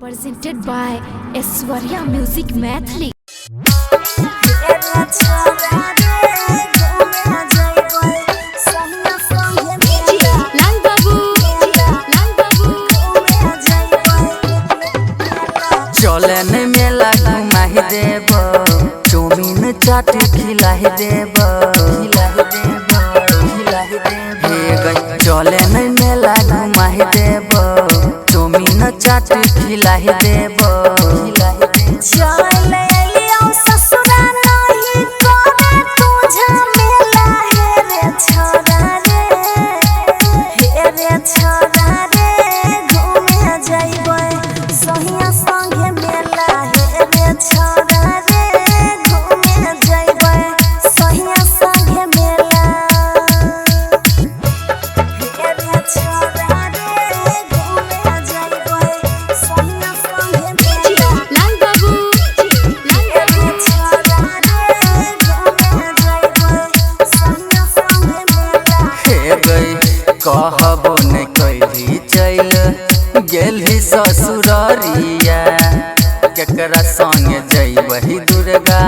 Presented by Aishwarya Music Mathli. चलन मेला घुमाही देब, चौमीन चाट खिलाही देब, चलन मेला घुमाही देब, चौमीन चाट खिलाही देब। कहबो न कही चल गेली ससुररिया, केकरा संगे जइबही दुर्गा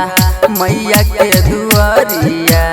मैया के दुआरिया।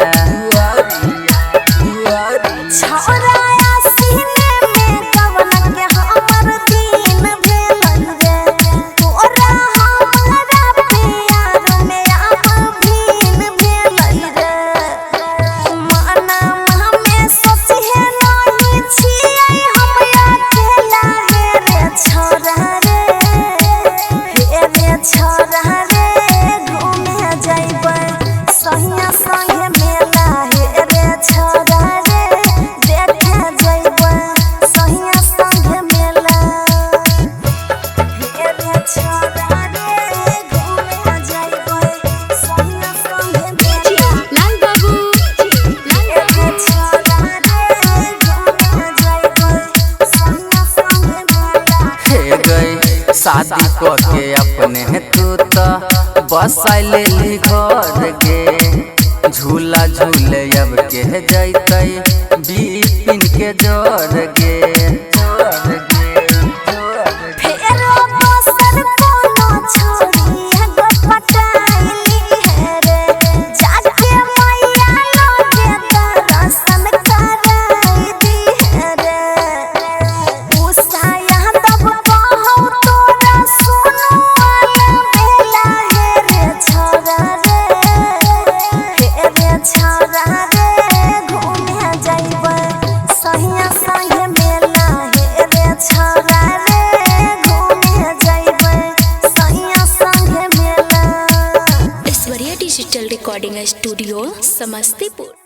शादी के अपने तू तो बसैली घर के, झूला झूले अब के जैतै बिपिन के जोर गे। Digital recording studio Samastipur.